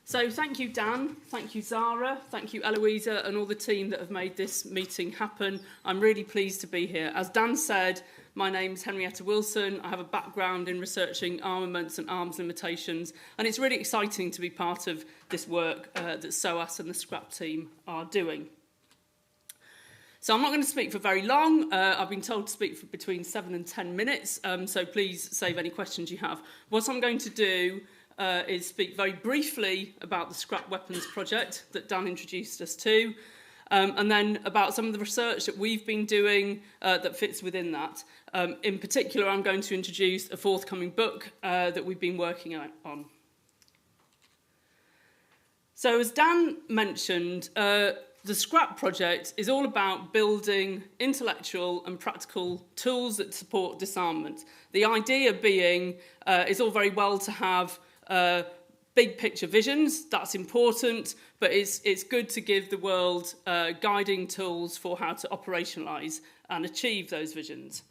So thank you, Dan, thank you, Zara, thank you, Eloisa, and all the team that have made this meeting happen. I'm really pleased to be here. As Dan said, my name's Henrietta Wilson. I have a background in researching armaments and arms limitations, and it's really exciting to be part of this work that SOAS and the Scrap team are doing. So I'm not going to speak for very long. I've been told to speak for between 7 and 10 minutes, so please save any questions you have. What I'm going to do is speak very briefly about the Scrap Weapons project that Dan introduced us to, and then about some of the research that we've been doing that fits within that. In particular, I'm going to introduce a forthcoming book that we've been working on. So as Dan mentioned, the Scrap project is all about building intellectual and practical tools that support disarmament. The idea being it's all very well to have big picture visions, that's important, but it's good to give the world guiding tools for how to operationalise and achieve those visions.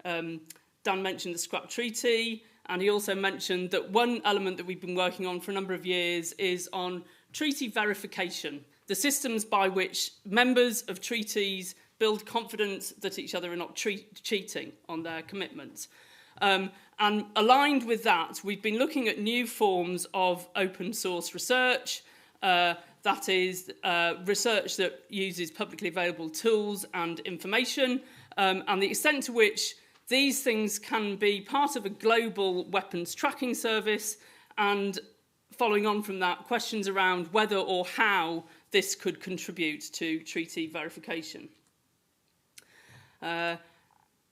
Dan mentioned the Scrap Treaty, and he also mentioned that one element that we've been working on for a number of years is on treaty verification, the systems by which members of treaties build confidence that each other are not cheating on their commitments. And aligned with that, we've been looking at new forms of open source research, that is research that uses publicly available tools and information, and the extent to which these things can be part of a global weapons tracking service, and following on from that, questions around whether or how this could contribute to treaty verification.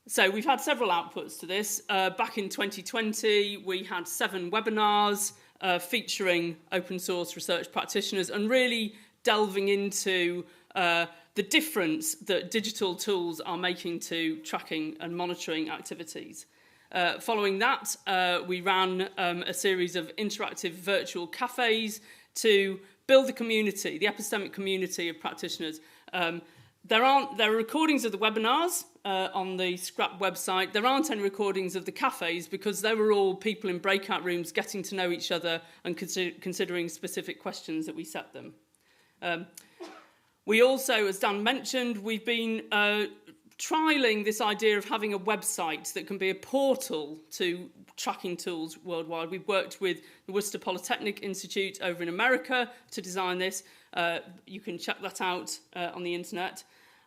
So we've had several outputs to this. Back in 2020, we had 7 webinars featuring open source research practitioners and really delving into the difference that digital tools are making to tracking and monitoring activities. Following that, we ran a series of interactive virtual cafes to build the community, the epistemic community of practitioners. There are recordings of the webinars on the Scrap website. There aren't any recordings of the cafes because they were all people in breakout rooms getting to know each other and considering specific questions that we set them. We also, as Dan mentioned, we've been trialling this idea of having a website that can be a portal to tracking tools worldwide. We've worked with the Worcester Polytechnic Institute over in America to design this. You can check that out on the internet.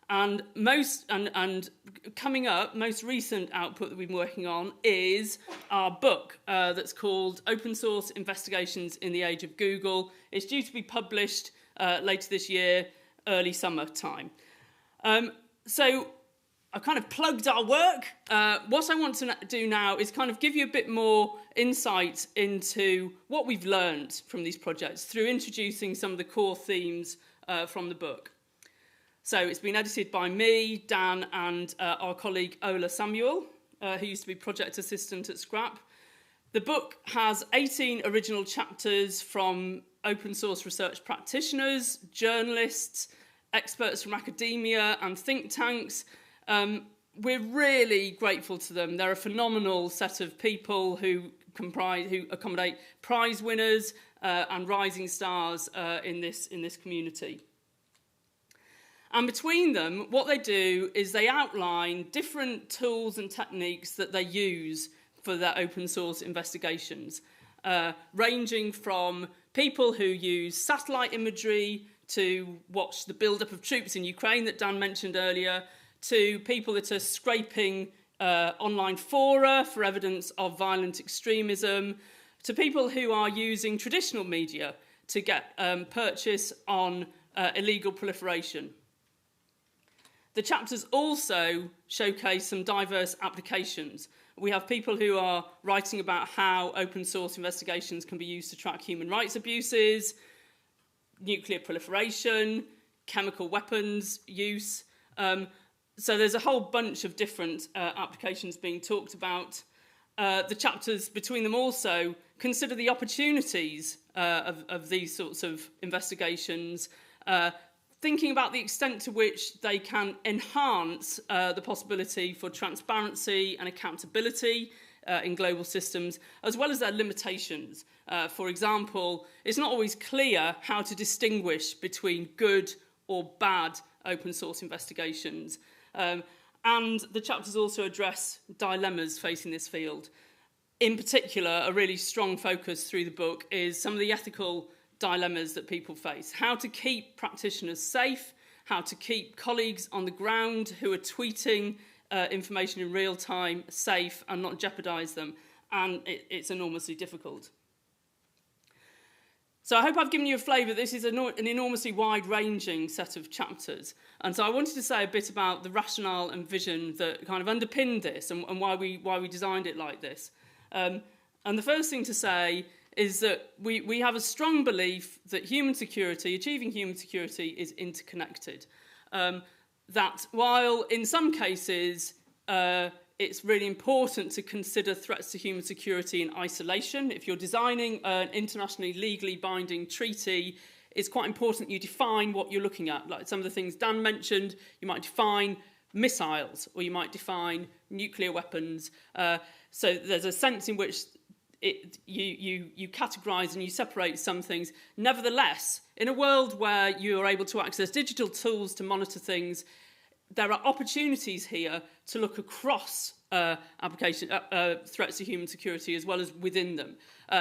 And coming up, most recent output that we've been working on is our book that's called Open Source Investigations in the Age of Google. It's due to be published later this year, early summer time. So I've kind of plugged our work. What I want to do now is kind of give you a bit more insight into what we've learned from these projects through introducing some of the core themes from the book. So it's been edited by me, Dan, and our colleague Ola Samuel, who used to be project assistant at Scrap. The book has 18 original chapters from open source research practitioners, journalists, experts from academia and think tanks. We're really grateful to them. They're a phenomenal set of people who accommodate prize winners and rising stars in this community. And between them, what they do is they outline different tools and techniques that they use for their open source investigations, ranging from people who use satellite imagery to watch the build-up of troops in Ukraine that Dan mentioned earlier, to people that are scraping online fora for evidence of violent extremism, to people who are using traditional media to get purchase on illegal proliferation. The chapters also showcase some diverse applications. We have people who are writing about how open source investigations can be used to track human rights abuses, nuclear proliferation, chemical weapons use. So there's a whole bunch of different applications being talked about. The chapters between them also consider the opportunities of these sorts of investigations, thinking about the extent to which they can enhance the possibility for transparency and accountability in global systems, as well as their limitations. For example, it's not always clear how to distinguish between good or bad open source investigations. And the chapters also address dilemmas facing this field. In particular, a really strong focus through the book is some of the ethical dilemmas that people face. How to keep practitioners safe, how to keep colleagues on the ground who are tweeting information in real time safe and not jeopardise them. And it's enormously difficult. So I hope I've given you a flavour. This is an enormously wide-ranging set of chapters. And so I wanted to say a bit about the rationale and vision that kind of underpinned this and why we designed it like this. And the first thing to say is that we have a strong belief that achieving human security is interconnected. That while in some cases it's really important to consider threats to human security in isolation. If you're designing an internationally legally binding treaty, it's quite important you define what you're looking at. Like some of the things Dan mentioned, you might define missiles or you might define nuclear weapons. So there's a sense in which you categorise and you separate some things. Nevertheless, in a world where you are able to access digital tools to monitor things, there are opportunities here to look across threats to human security as well as within them.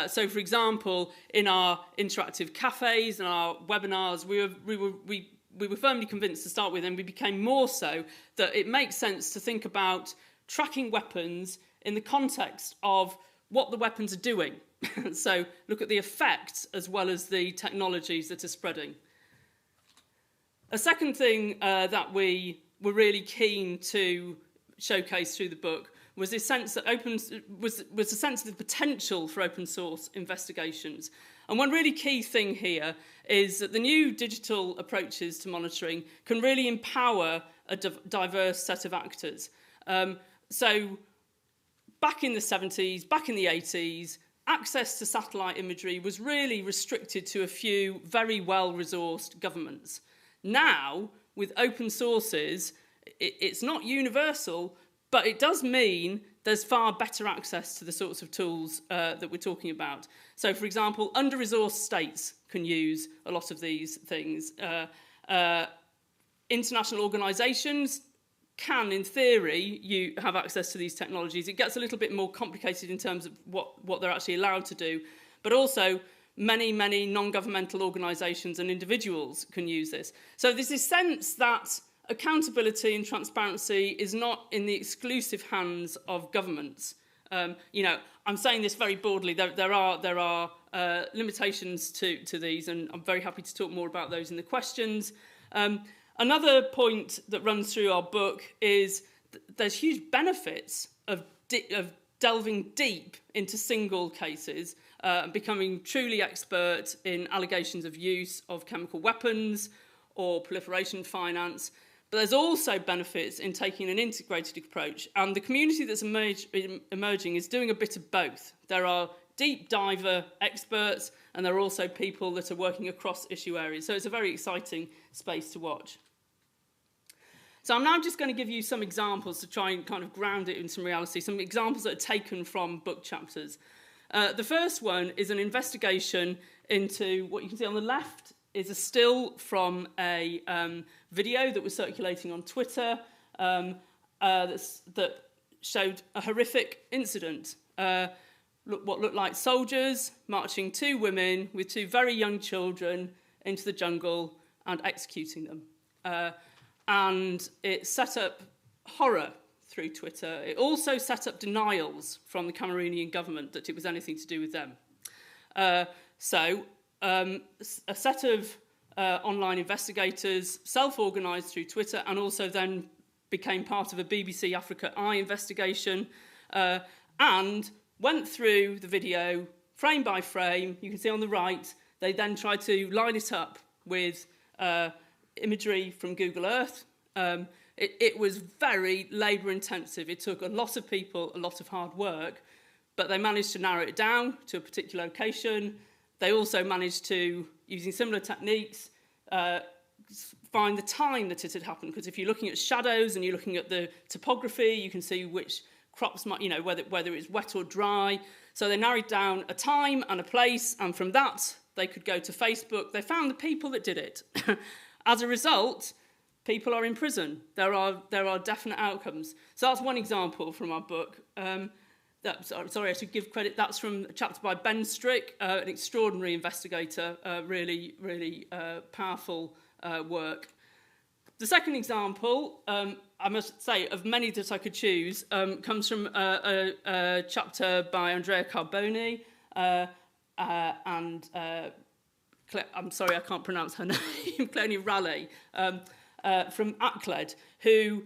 So, for example, in our interactive cafes and our webinars, we were firmly convinced to start with, and we became more so, that it makes sense to think about tracking weapons in the context of what the weapons are doing. So look at the effects as well as the technologies that are spreading. A second thing that we were really keen to showcase through the book was this sense that was a sense of the potential for open source investigations. And one really key thing here is that the new digital approaches to monitoring can really empower a diverse set of actors. So back in the 70s, back in the 80s, access to satellite imagery was really restricted to a few very well-resourced governments. Now, with open sources, it's not universal, but it does mean there's far better access to the sorts of tools that we're talking about. So, for example, under-resourced states can use a lot of these things. International organisations can, in theory, you have access to these technologies. It gets a little bit more complicated in terms of what they're actually allowed to do, but also many non-governmental organisations and individuals can use this. So there's this sense that accountability and transparency is not in the exclusive hands of governments. I'm saying this very broadly. There are limitations to these, and I'm very happy to talk more about those in the questions. Another point that runs through our book is there's huge benefits of delving deep into single cases, becoming truly expert in allegations of use of chemical weapons or proliferation finance. But there's also benefits in taking an integrated approach. And the community that's emerging is doing a bit of both. There are deep diver experts, and there are also people that are working across issue areas. So it's a very exciting space to watch. So I'm now just going to give you some examples to try and kind of ground it in some reality, some examples that are taken from book chapters. The first one is an investigation into what you can see on the left is a still from a video that was circulating on Twitter that showed a horrific incident. What looked like soldiers marching two women with two very young children into the jungle and executing them. And it set up horror through Twitter. It also set up denials from the Cameroonian government that it was anything to do with them. So a set of online investigators self-organised through Twitter and also then became part of a BBC Africa Eye investigation and went through the video frame by frame. You can see on the right, they then tried to line it up with imagery from Google Earth. It was very labour intensive. It took a lot of people, a lot of hard work, but they managed to narrow it down to a particular location. They also managed to, using similar techniques, find the time that it had happened. Because if you're looking at shadows and you're looking at the topography, you can see which crops might, whether it's wet or dry. So they narrowed down a time and a place, and from that they could go to Facebook. They found the people that did it. As a result, people are in prison. There are definite outcomes. So that's one example from our book. Sorry, I should give credit. That's from a chapter by Ben Strick, an extraordinary investigator, really, really powerful work. The second example, I must say, of many that I could choose, comes from a chapter by Andrea Carboni and I'm sorry, I can't pronounce her name, Cloney Raleigh, from ACLED, who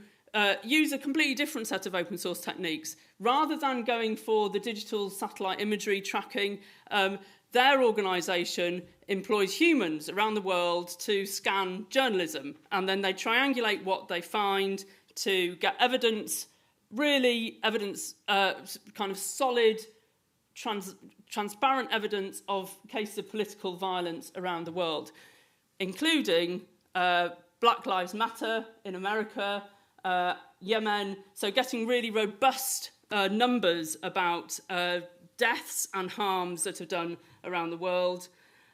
use a completely different set of open source techniques. Rather than going for the digital satellite imagery tracking, their organisation employs humans around the world to scan journalism, and then they triangulate what they find to get evidence, kind of solid, transparent evidence of cases of political violence around the world, including Black Lives Matter in America, Yemen, so getting really robust numbers about deaths and harms that are done around the world.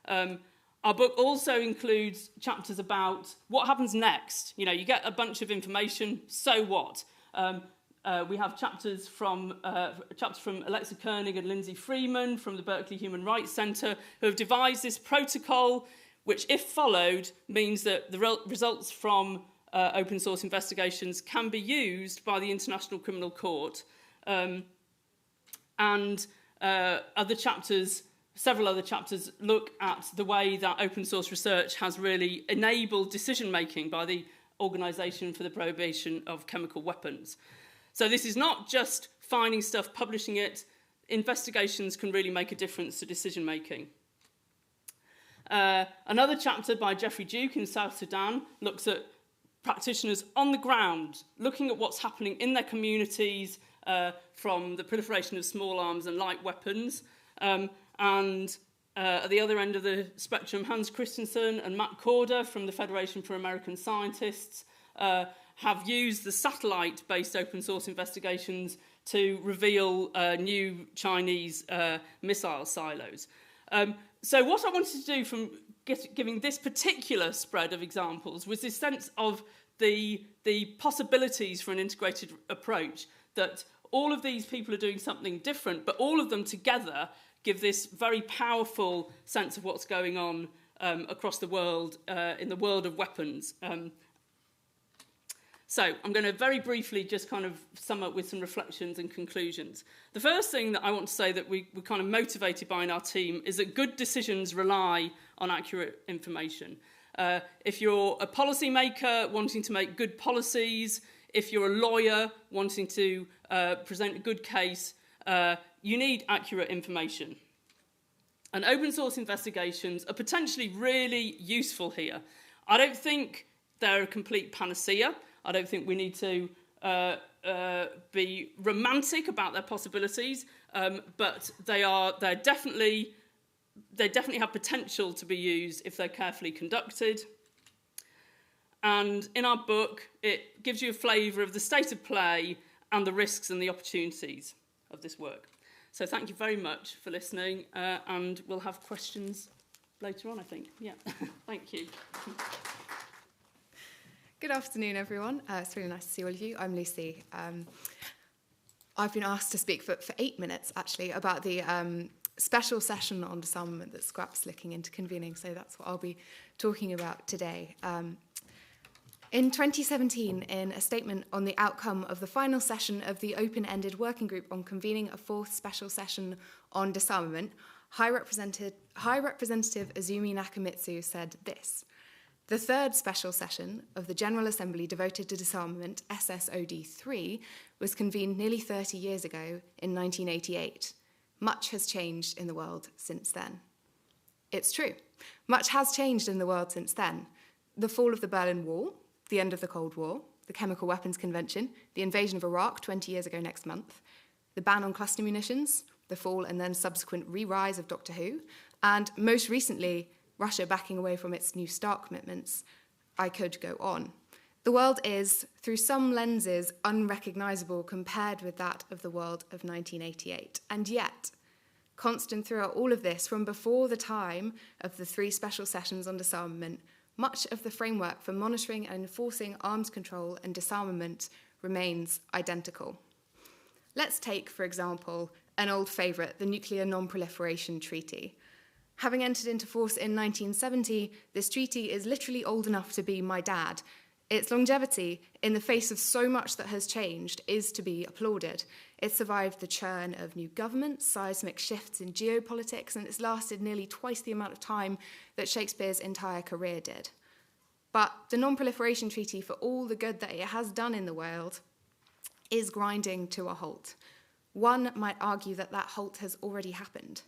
Our book also includes chapters about what happens next. You get a bunch of information, so what? We have chapters from Alexa Koenig and Lindsay Freeman from the Berkeley Human Rights Centre, who have devised this protocol which, if followed, means that the results from open source investigations can be used by the International Criminal Court. Several other chapters look at the way that open source research has really enabled decision-making by the Organisation for the Prohibition of Chemical Weapons. So this is not just finding stuff, publishing it. Investigations can really make a difference to decision-making. Another chapter by Jeffrey Duke in South Sudan looks at practitioners on the ground, looking at what's happening in their communities from the proliferation of small arms and light weapons. And at the other end of the spectrum, Hans Christensen and Matt Corder from the Federation for American Scientists have used the satellite-based open source investigations to reveal new Chinese missile silos. So what I wanted to do from giving this particular spread of examples was this sense of the possibilities for an integrated approach, that all of these people are doing something different, but all of them together give this very powerful sense of what's going on across the world, in the world of weapons. So I'm going to very briefly just kind of sum up with some reflections and conclusions. The first thing that I want to say that we're kind of motivated by in our team is that good decisions rely on accurate information. If you're a policymaker wanting to make good policies, if you're a lawyer wanting to present a good case, you need accurate information. And open source investigations are potentially really useful here. I don't think they're a complete panacea. I don't think we need to be romantic about their possibilities, but they definitely have potential to be used if they're carefully conducted. And in our book, it gives you a flavour of the state of play and the risks and the opportunities of this work. So thank you very much for listening, and we'll have questions later on, I think. Yeah, thank you. Good afternoon, everyone. It's really nice to see all of you. I'm Lucy. I've been asked to speak for 8 minutes, actually, about the special session on disarmament that Scrap's looking into convening, so that's what I'll be talking about today. In 2017, in a statement on the outcome of the final session of the open-ended working group on convening a 4th special session on disarmament, High Representative Azumi Nakamitsu said this: "The 3rd special session of the General Assembly devoted to disarmament, SSOD3, was convened nearly 30 years ago in 1988. Much has changed in the world since then." It's true. Much has changed in the world since then. The fall of the Berlin Wall, the end of the Cold War, the Chemical Weapons Convention, the invasion of Iraq 20 years ago next month, the ban on cluster munitions, the fall and then subsequent re-rise of Doctor Who, and most recently, Russia backing away from its New START commitments. I could go on. The world is, through some lenses, unrecognisable compared with that of the world of 1988. And yet, constant throughout all of this, from before the time of the 3 special sessions on disarmament, much of the framework for monitoring and enforcing arms control and disarmament remains identical. Let's take, for example, an old favourite, the Nuclear Non-Proliferation Treaty. Having entered into force in 1970, this treaty is literally old enough to be my dad. Its longevity, in the face of so much that has changed, is to be applauded. It survived the churn of new governments, seismic shifts in geopolitics, and it's lasted nearly twice the amount of time that Shakespeare's entire career did. But the Non-Proliferation Treaty, for all the good that it has done in the world, is grinding to a halt. One might argue that that halt has already happened.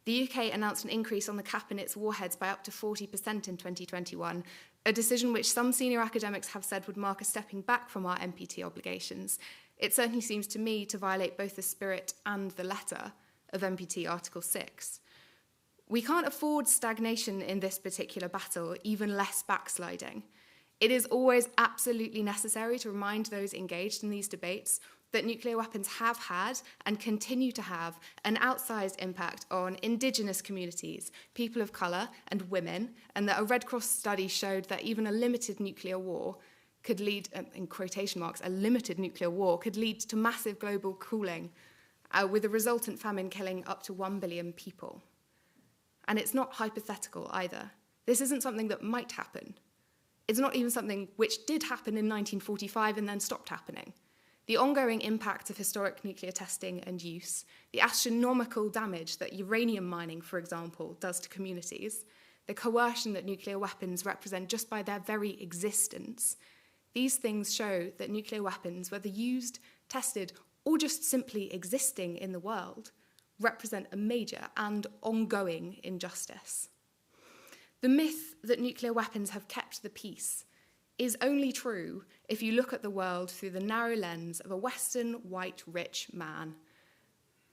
The UK announced an increase on the cap in its warheads by up to 40% in 2021, a decision which some senior academics have said would mark a stepping back from our NPT obligations. It certainly seems to me to violate both the spirit and the letter of NPT Article 6. We can't afford stagnation in this particular battle, even less backsliding. It is always absolutely necessary to remind those engaged in these debates that nuclear weapons have had and continue to have an outsized impact on Indigenous communities, people of colour and women, and that a Red Cross study showed that even a limited nuclear war could lead, in quotation marks, a limited nuclear war could lead to massive global cooling, with a resultant famine killing up to 1 billion people. And it's not hypothetical either. This isn't something that might happen. It's not even something which did happen in 1945 and then stopped happening. The ongoing impact of historic nuclear testing and use, the astronomical damage that uranium mining, for example, does to communities, the coercion that nuclear weapons represent just by their very existence, these things show that nuclear weapons, whether used, tested, or just simply existing in the world, represent a major and ongoing injustice. The myth that nuclear weapons have kept the peace is only true if you look at the world through the narrow lens of a Western, white, rich man.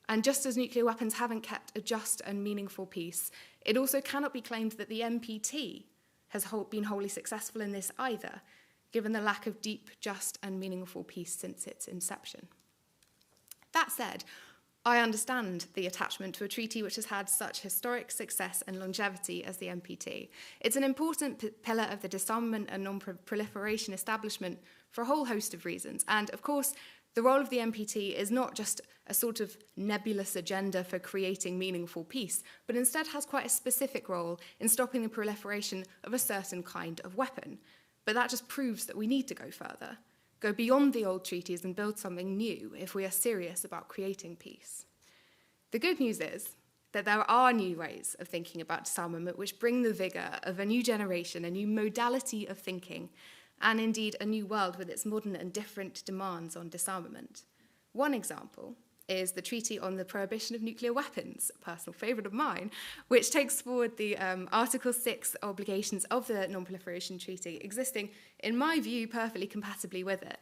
And just as nuclear weapons haven't kept a just and meaningful peace, it also cannot be claimed that the NPT has been wholly successful in this either, given the lack of deep, just, and meaningful peace since its inception. That said, I understand the attachment to a treaty which has had such historic success and longevity as the NPT. It's an important pillar of the disarmament and non-proliferation establishment for a whole host of reasons. And of course, the role of the NPT is not just a sort of nebulous agenda for creating meaningful peace, but instead has quite a specific role in stopping the proliferation of a certain kind of weapon. But that just proves that we need to go further. Go beyond the old treaties and build something new if we are serious about creating peace. The good news is that there are new ways of thinking about disarmament which bring the vigour of a new generation, a new modality of thinking, and indeed a new world with its modern and different demands on disarmament. One example is the Treaty on the Prohibition of Nuclear Weapons, a personal favourite of mine, which takes forward the Article 6 obligations of the Non-Proliferation Treaty, existing, in my view, perfectly compatibly with it.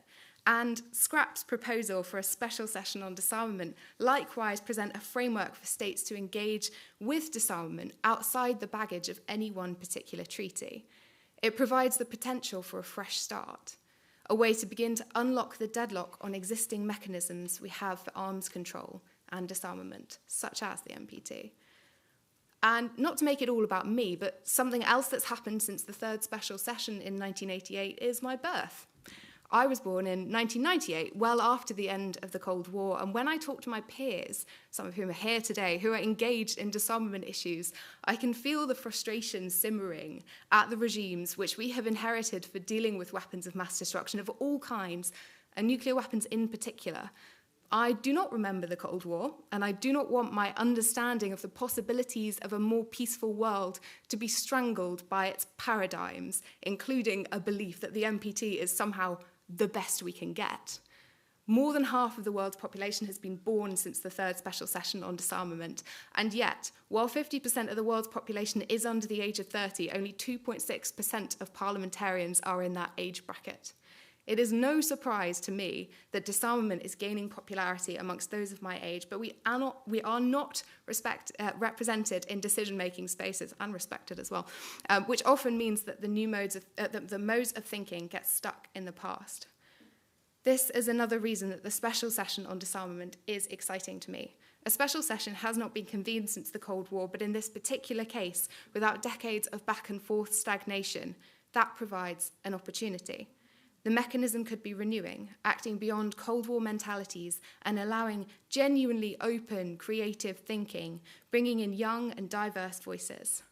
And Scrap's proposal for a special session on disarmament likewise present a framework for states to engage with disarmament outside the baggage of any one particular treaty. It provides the potential for a fresh start, a way to begin to unlock the deadlock on existing mechanisms we have for arms control and disarmament, such as the NPT. And not to make it all about me, but something else that's happened since the third special session in 1988 is my birth. I was born in 1998, well after the end of the Cold War, and when I talk to my peers, some of whom are here today, who are engaged in disarmament issues, I can feel the frustration simmering at the regimes which we have inherited for dealing with weapons of mass destruction of all kinds, and nuclear weapons in particular. I do not remember the Cold War, and I do not want my understanding of the possibilities of a more peaceful world to be strangled by its paradigms, including a belief that the NPT is somehow the best we can get. More than half of the world's population has been born since the third special session on disarmament, and yet, while 50% of the world's population is under the age of 30, only 2.6% of parliamentarians are in that age bracket. It is no surprise to me that disarmament is gaining popularity amongst those of my age, but we are not represented in decision-making spaces, and respected as well, which often means that the modes of thinking get stuck in the past. This is another reason that the special session on disarmament is exciting to me. A special session has not been convened since the Cold War, but in this particular case, without decades of back and forth stagnation, that provides an opportunity. The mechanism could be renewing, acting beyond Cold War mentalities and allowing genuinely open, creative thinking, bringing in young and diverse voices.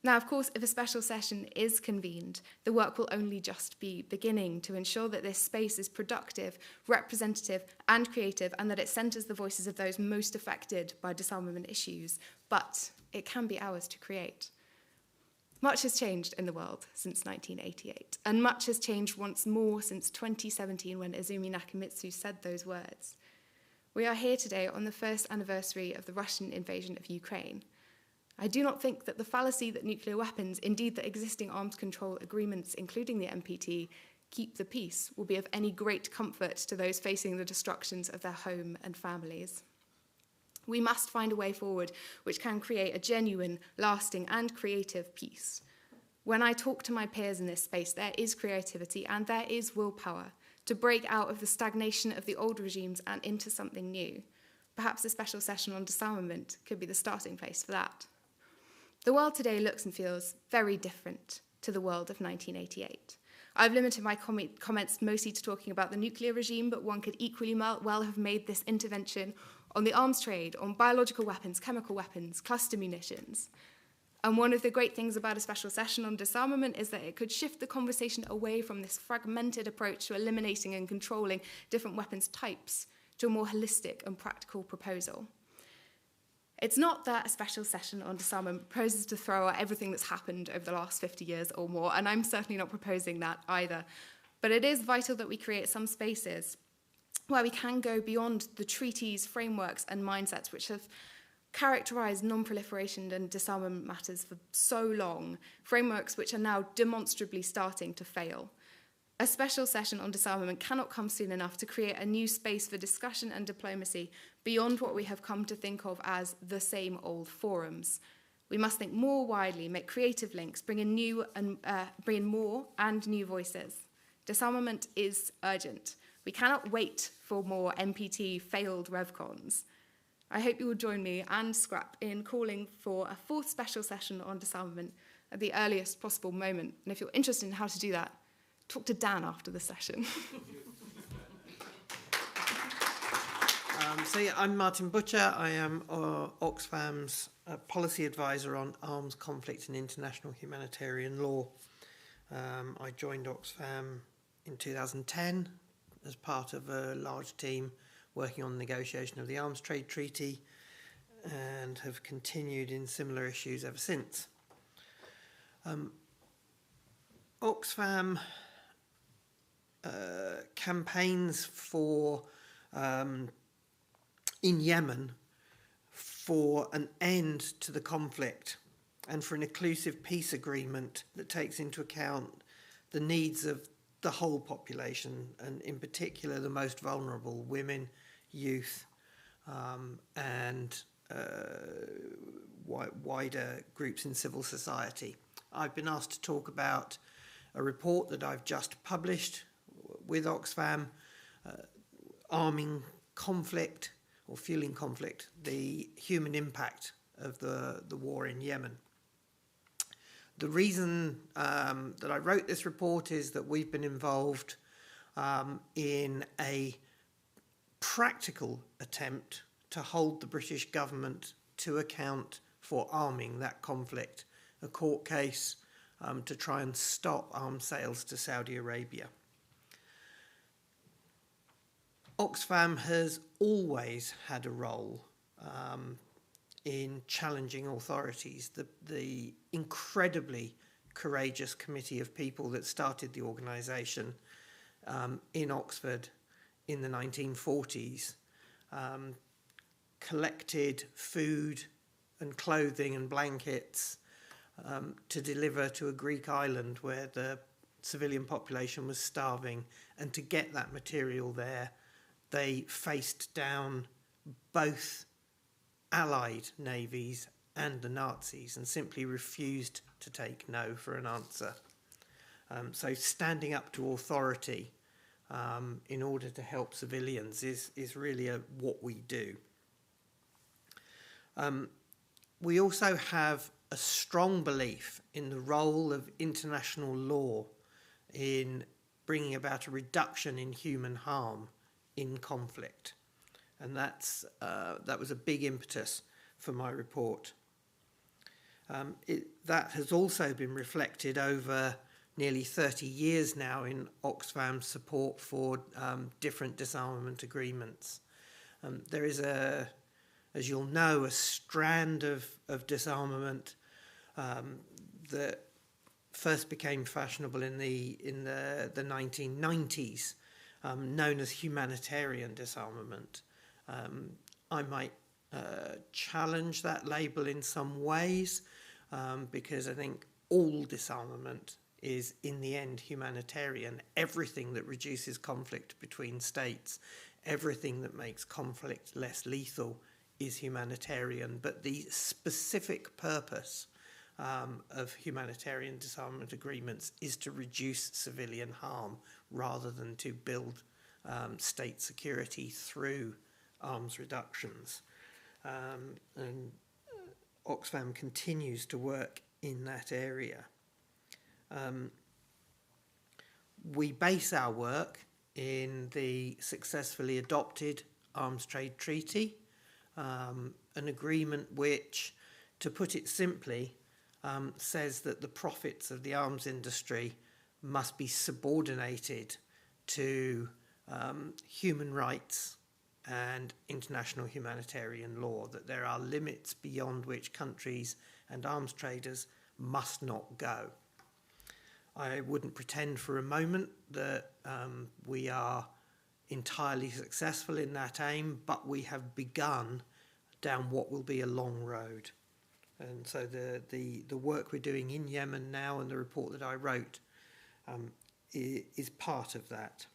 Now, of course, if a special session is convened, the work will only just be beginning to ensure that this space is productive, representative, and creative, and that it centres the voices of those most affected by disarmament issues. But it can be ours to create. Much has changed in the world since 1988, and much has changed once more since 2017 when Izumi Nakamitsu said those words. We are here today on the first anniversary of the Russian invasion of Ukraine. I do not think that the fallacy that nuclear weapons, indeed the existing arms control agreements, including the NPT, keep the peace, will be of any great comfort to those facing the destructions of their home and families. We must find a way forward which can create a genuine, lasting, and creative peace. When I talk to my peers in this space, there is creativity and there is willpower to break out of the stagnation of the old regimes and into something new. Perhaps a special session on disarmament could be the starting place for that. The world today looks and feels very different to the world of 1988. I've limited my comments mostly to talking about the nuclear regime, but one could equally well have made this intervention on the arms trade, on biological weapons, chemical weapons, cluster munitions. And one of the great things about a special session on disarmament is that it could shift the conversation away from this fragmented approach to eliminating and controlling different weapons types to a more holistic and practical proposal. It's not that a special session on disarmament proposes to throw out everything that's happened over the last 50 years or more, and I'm certainly not proposing that either. But it is vital that we create some spaces where we can go beyond the treaties, frameworks, and mindsets which have characterised non-proliferation and disarmament matters for so long, frameworks which are now demonstrably starting to fail. A special session on disarmament cannot come soon enough to create a new space for discussion and diplomacy beyond what we have come to think of as the same old forums. We must think more widely, make creative links, bring in more and new voices. Disarmament is urgent. We cannot wait for more NPT failed RevCons. I hope you will join me and Scrap in calling for a fourth special session on disarmament at the earliest possible moment. And if you're interested in how to do that, talk to Dan after the session. I'm Martin Butcher. I am Oxfam's policy advisor on arms conflict and international humanitarian law. I joined Oxfam in 2010 as part of a large team working on the negotiation of the Arms Trade Treaty and have continued in similar issues ever since. Oxfam campaigns for in Yemen for an end to the conflict and for an inclusive peace agreement that takes into account the needs of the whole population, and in particular the most vulnerable, women, youth, and wider groups in civil society. I've been asked to talk about a report that I've just published with Oxfam, Arming Conflict, or Fueling Conflict, the human impact of the war in Yemen. The reason that I wrote this report is that we've been involved in a practical attempt to hold the British government to account for arming that conflict, a court case to try and stop arms sales to Saudi Arabia. Oxfam has always had a role in challenging authorities. The incredibly courageous committee of people that started the organisation in Oxford in the 1940s collected food and clothing and blankets to deliver to a Greek island where the civilian population was starving, and to get that material there, they faced down both Allied navies and the Nazis and simply refused to take no for an answer. So standing up to authority in order to help civilians is really what we do. We also have a strong belief in the role of international law in bringing about a reduction in human harm in conflict. And that was a big impetus for my report. That has also been reflected over nearly 30 years now in Oxfam's support for different disarmament agreements. There is as you'll know, a strand of disarmament that first became fashionable in the 1990s, known as humanitarian disarmament. I might challenge that label in some ways because I think all disarmament is in the end humanitarian. Everything that reduces conflict between states, everything that makes conflict less lethal is humanitarian, but the specific purpose of humanitarian disarmament agreements is to reduce civilian harm rather than to build state security through arms reductions. And Oxfam continues to work in that area. We base our work in the successfully adopted Arms Trade Treaty, an agreement which, to put it simply, says that the profits of the arms industry must be subordinated to human rights and international humanitarian law, that there are limits beyond which countries and arms traders must not go. I wouldn't pretend for a moment that we are entirely successful in that aim, but we have begun down what will be a long road. And so the work we're doing in Yemen now and the report that I wrote is part of that.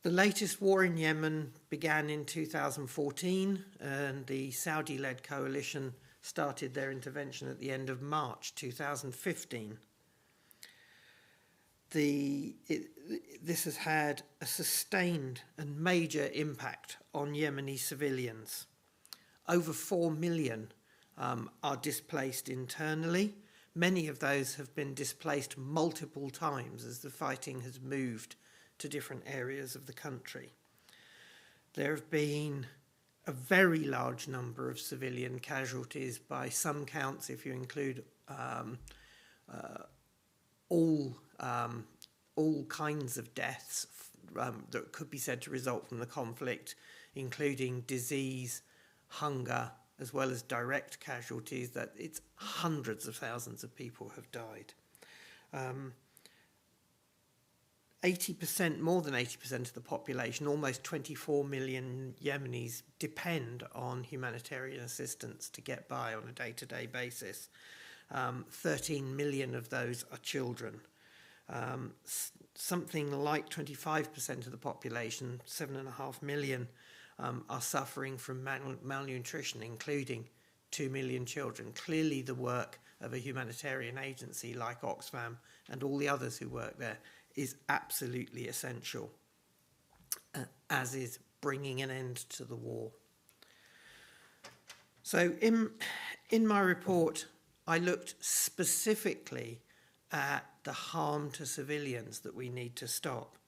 The latest war in Yemen began in 2014, and the Saudi-led coalition started their intervention at the end of March 2015. This has had a sustained and major impact on Yemeni civilians. Over 4 million are displaced internally. Many of those have been displaced multiple times as the fighting has moved to different areas of the country. There have been a very large number of civilian casualties by some counts, if you include all kinds of deaths that could be said to result from the conflict, including disease, hunger, as well as direct casualties, that it's hundreds of thousands of people have died. 80%, more than 80% of the population, almost 24 million Yemenis, depend on humanitarian assistance to get by on a day-to-day basis. 13 million of those are children. Something like 25% of the population, 7.5 million, are suffering from malnutrition, including 2 million children. Clearly the work of a humanitarian agency like Oxfam and all the others who work there is absolutely essential, as is bringing an end to the war. So in my report, I looked specifically at the harm to civilians that we need to stop.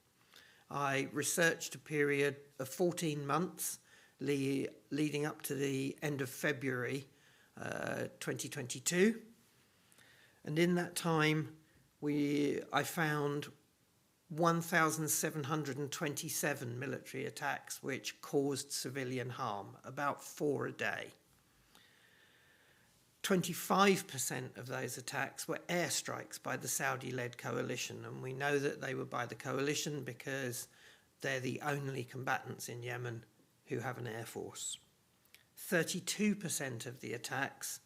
I researched a period of 14 months leading up to the end of February 2022. And in that time, I found 1,727 military attacks which caused civilian harm, about 4 a day. 25% of those attacks were airstrikes by the Saudi-led coalition, and we know that they were by the coalition because they're the only combatants in Yemen who have an air force. 32% of the attacks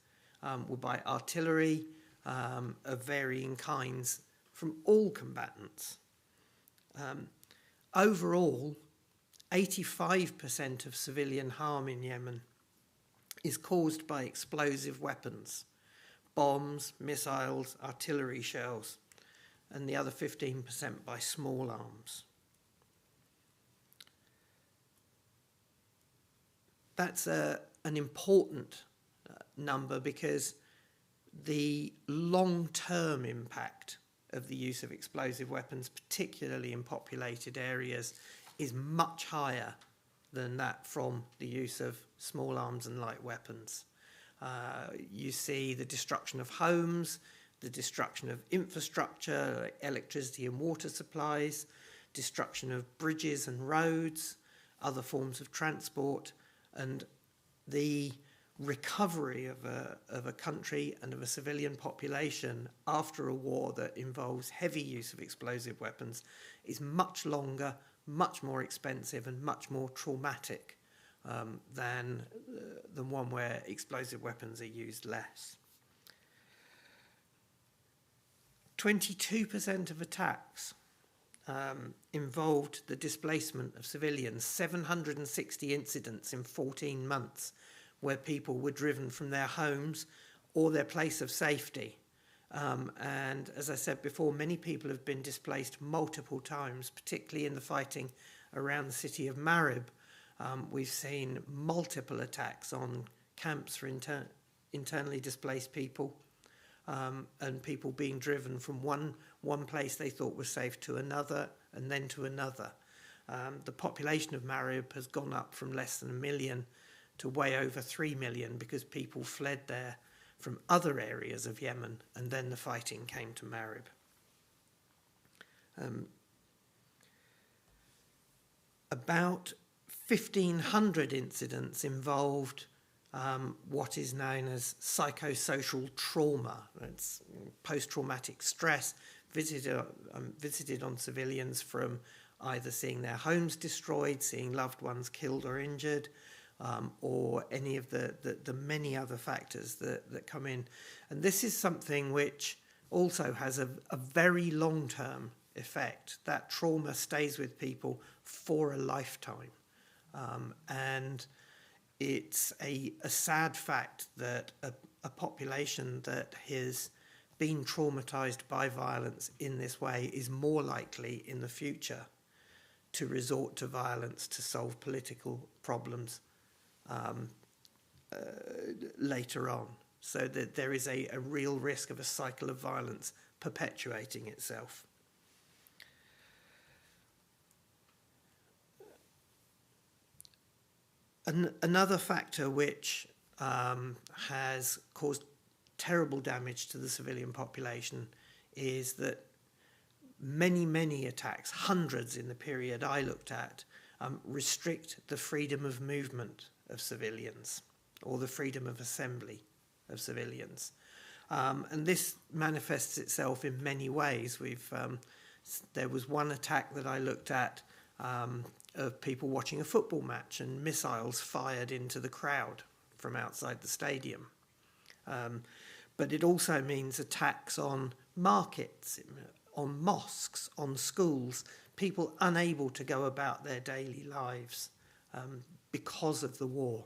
were by artillery, of varying kinds from all combatants. Overall, 85% of civilian harm in Yemen is caused by explosive weapons, bombs, missiles, artillery shells, and the other 15% by small arms. That's an important number because the long-term impact of the use of explosive weapons, particularly in populated areas, is much higher than that from the use of small arms and light weapons. You see the destruction of homes, the destruction of infrastructure, like electricity and water supplies, destruction of bridges and roads, other forms of transport, and the recovery of a country and of a civilian population after a war that involves heavy use of explosive weapons is much longer, much more expensive, and much more traumatic than one where explosive weapons are used less. 22% of attacks involved the displacement of civilians, 760 incidents in 14 months where people were driven from their homes or their place of safety. And as I said before, many people have been displaced multiple times, particularly in the fighting around the city of Marib. We've seen multiple attacks on camps for internally displaced people, and people being driven from one place they thought was safe to another, and then to another. The population of Marib has gone up from less than 1 million to way over 3 million because people fled there from other areas of Yemen, and then the fighting came to Marib. About 1,500 incidents involved what is known as psychosocial trauma. It's post-traumatic stress visited on civilians from either seeing their homes destroyed, seeing loved ones killed or injured, or any of the many other factors that come in. And this is something which also has a very long-term effect. That trauma stays with people for a lifetime. And it's a sad fact that a population that has been traumatized by violence in this way is more likely in the future to resort to violence to solve political problems later on. So that there is a real risk of a cycle of violence perpetuating itself. Another factor which has caused terrible damage to the civilian population is that many attacks, hundreds in the period I looked at, restrict the freedom of movement of civilians or the freedom of assembly of civilians. And this manifests itself in many ways. There was one attack that I looked at of people watching a football match and missiles fired into the crowd from outside the stadium. But it also means attacks on markets, on mosques, on schools, people unable to go about their daily lives because of the war.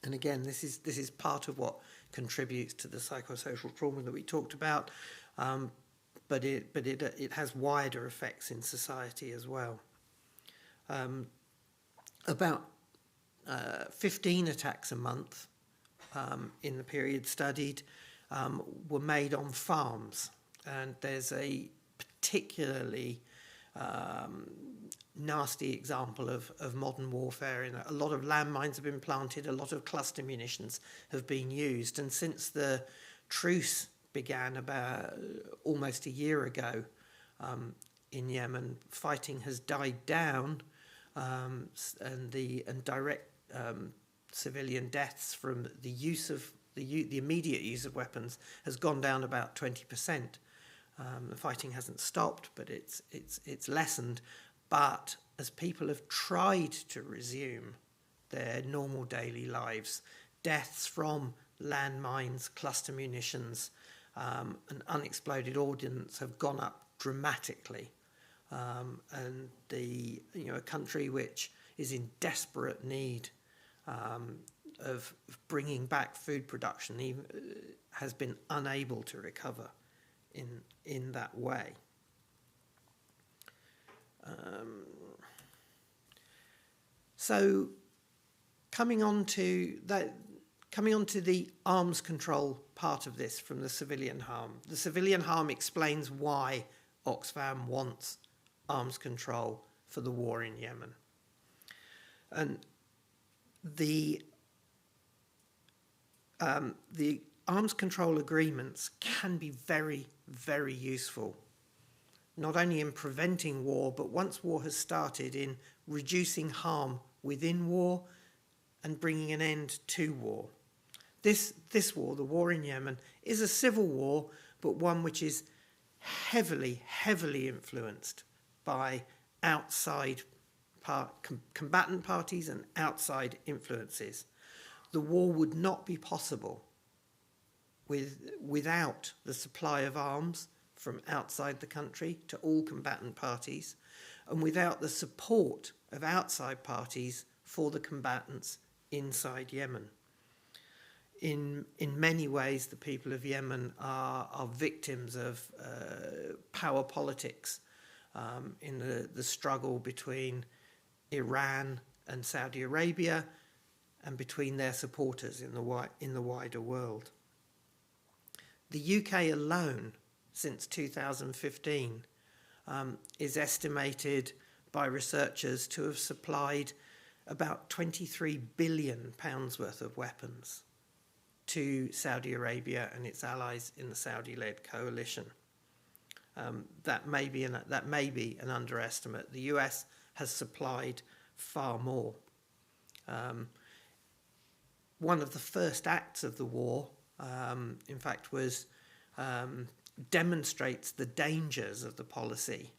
And again, this is part of what contributes to the psychosocial trauma that we talked about, but it has wider effects in society as well. About 15 attacks a month in the period studied were made on farms, and there's a particularly nasty example of modern warfare. A lot of landmines have been planted, a lot of cluster munitions have been used, and since the truce began about almost a year ago in Yemen, fighting has died down, and direct civilian deaths from the use of the immediate use of weapons has gone down about 20%. The fighting hasn't stopped, but it's lessened. But as people have tried to resume their normal daily lives, deaths from landmines, cluster munitions, and unexploded ordnance have gone up dramatically. And a country which is in desperate need of bringing back food production even, has been unable to recover in that way. So coming on to the arms control part of this from the civilian harm. The civilian harm explains why Oxfam wants arms control for the war in Yemen. And the arms control agreements can be very, very useful, not only in preventing war, but once war has started, in reducing harm within war and bringing an end to war. This war, the war in Yemen, is a civil war, but one which is heavily, heavily influenced by outside combatant parties and outside influences. The war would not be possible without the supply of arms from outside the country to all combatant parties, and without the support of outside parties for the combatants inside Yemen. In many ways, the people of Yemen are victims of power politics in the struggle between Iran and Saudi Arabia, and between their supporters in the wider world. The UK alone, since 2015, is estimated by researchers to have supplied about £23 billion worth of weapons to Saudi Arabia and its allies in the Saudi-led coalition. That may be an underestimate. The US has supplied far more. One of the first acts of the war, in fact, demonstrates the dangers of the policy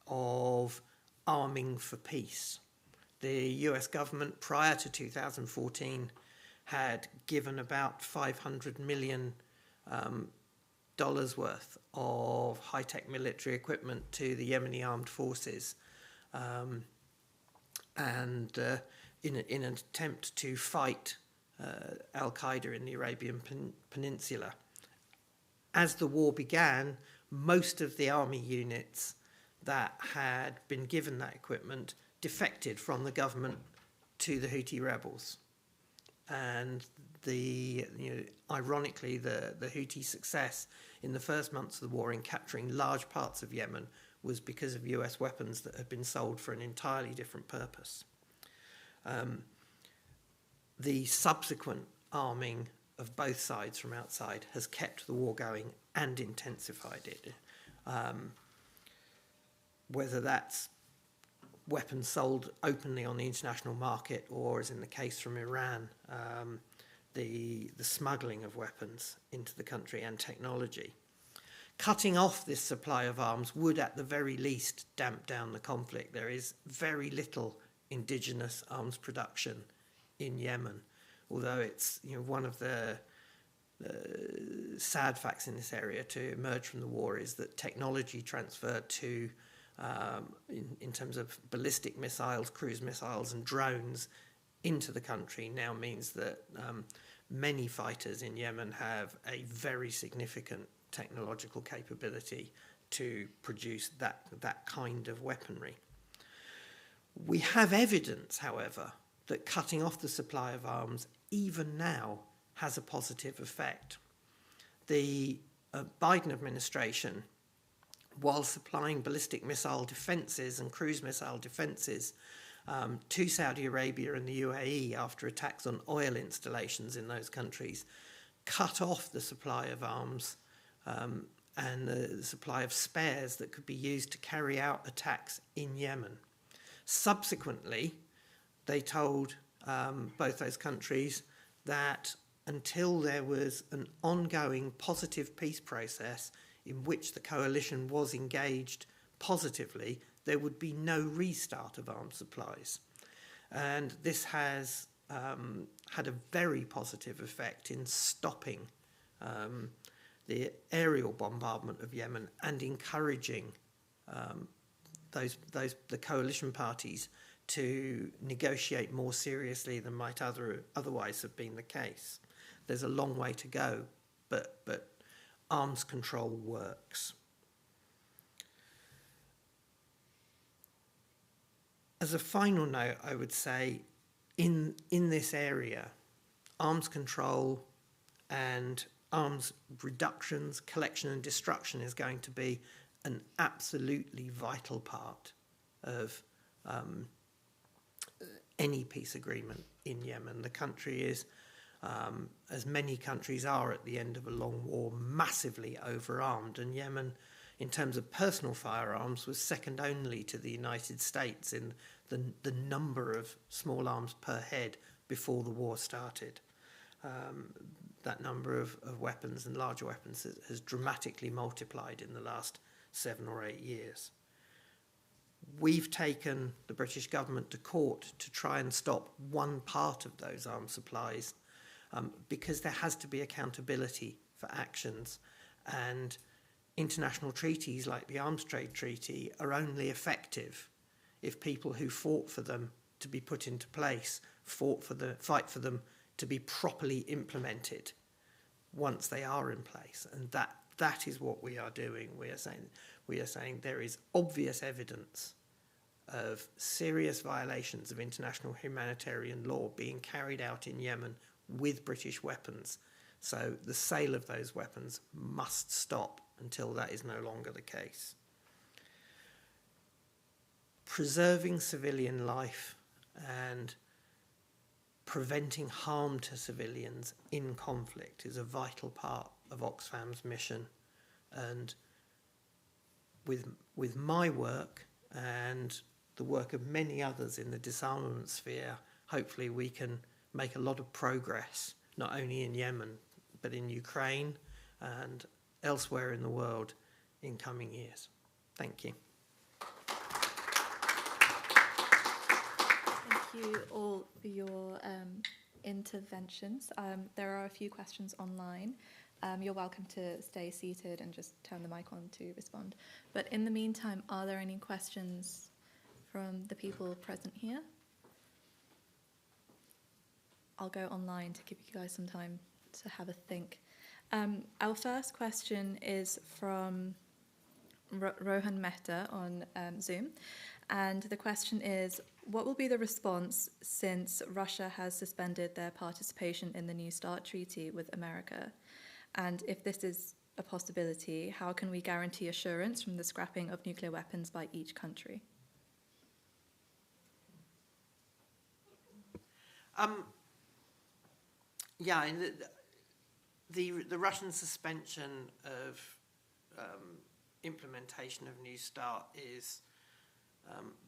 of arming for peace. The US government, prior to 2014, had given about $500 million worth of high-tech military equipment to the Yemeni armed forces, in an attempt to fight Al-Qaeda in the Arabian Peninsula. As the war began, most of the army units that had been given that equipment defected from the government to the Houthi rebels. And ironically, the Houthi success in the first months of the war in capturing large parts of Yemen was because of US weapons that had been sold for an entirely different purpose. The subsequent arming of both sides from outside has kept the war going and intensified it. Whether that's weapons sold openly on the international market, or, as in the case from Iran, the smuggling of weapons into the country and technology. Cutting off this supply of arms would, at the very least, damp down the conflict. There is very little indigenous arms production in Yemen, although it's one of the sad facts in this area to emerge from the war is that technology transferred to in terms of ballistic missiles, cruise missiles and drones into the country now means that many fighters in Yemen have a very significant technological capability to produce that kind of weaponry. We have evidence, however, that cutting off the supply of arms, even now, has a positive effect. The Biden administration, while supplying ballistic missile defences and cruise missile defences to Saudi Arabia and the UAE after attacks on oil installations in those countries, cut off the supply of arms and the supply of spares that could be used to carry out attacks in Yemen. Subsequently, they told both those countries that until there was an ongoing positive peace process in which the coalition was engaged positively, there would be no restart of arms supplies. And this has had a very positive effect in stopping the aerial bombardment of Yemen and encouraging the coalition parties to negotiate more seriously than might otherwise have been the case. There's a long way to go, but arms control works. As a final note, I would say in this area, arms control and arms reductions, collection and destruction is going to be an absolutely vital part of any peace agreement in Yemen. The country is, as many countries are at the end of a long war, massively overarmed, and Yemen, in terms of personal firearms, was second only to the United States in the number of small arms per head before the war started. That number of weapons and larger weapons has dramatically multiplied in the last 7 or 8 years. We've taken the British government to court to try and stop one part of those arms supplies because there has to be accountability for actions, and international treaties like the Arms Trade Treaty are only effective if people who fought for them to be put into place fight for them to be properly implemented once they are in place. And that is what we are doing. We are saying there is obvious evidence of serious violations of international humanitarian law being carried out in Yemen with British weapons. So the sale of those weapons must stop until that is no longer the case. Preserving civilian life and preventing harm to civilians in conflict is a vital part of Oxfam's mission. And with my work and the work of many others in the disarmament sphere, hopefully we can make a lot of progress, not only in Yemen, but in Ukraine and elsewhere in the world in coming years. Thank you. Thank you all for your interventions. There are a few questions online. You're welcome to stay seated and just turn the mic on to respond. But in the meantime, are there any questions from the people present here? I'll go online to give you guys some time to have a think. Our first question is from Rohan Mehta on Zoom. And the question is, what will be the response since Russia has suspended their participation in the New START treaty with America? And if this is a possibility, how can we guarantee assurance from the scrapping of nuclear weapons by each country? Yeah, the Russian suspension of implementation of New START is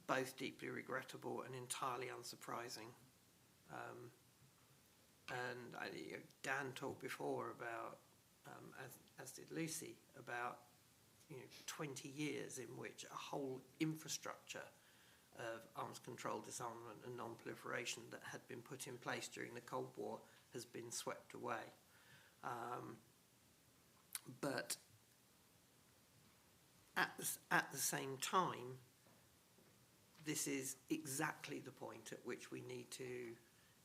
both deeply regrettable and entirely unsurprising. And Dan talked before about, as did Lucy, about 20 years in which a whole infrastructure of arms control, disarmament and non-proliferation that had been put in place during the Cold War has been swept away. But at the same time, this is exactly the point at which we need to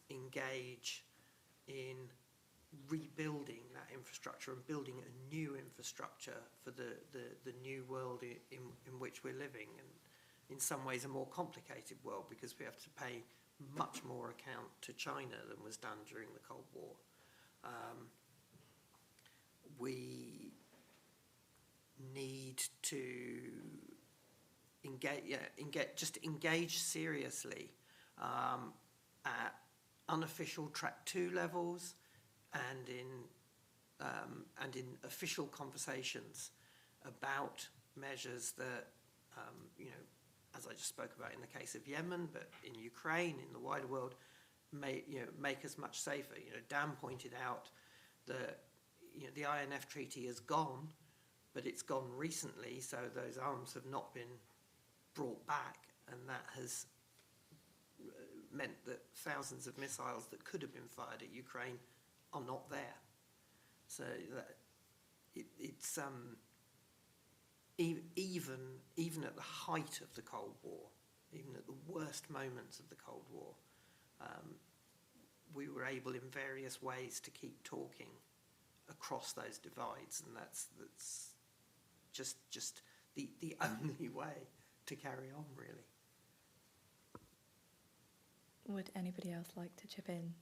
engage in rebuilding that infrastructure and building a new infrastructure for the new world in which we're living, and in some ways a more complicated world because we have to pay much more account to China than was done during the Cold War. We need to engage seriously at unofficial track 2 levels and in official conversations about measures that as I just spoke about in the case of Yemen, but in Ukraine, in the wider world, make us much safer. Dan pointed out that the INF Treaty has gone, but it's gone recently, so those arms have not been brought back, and that has meant that thousands of missiles that could have been fired at Ukraine are not there. So it's even at the height of the Cold War, even at the worst moments of the Cold War, we were able in various ways to keep talking across those divides, and that's just the only way to carry on, really. Would anybody else like to chip in,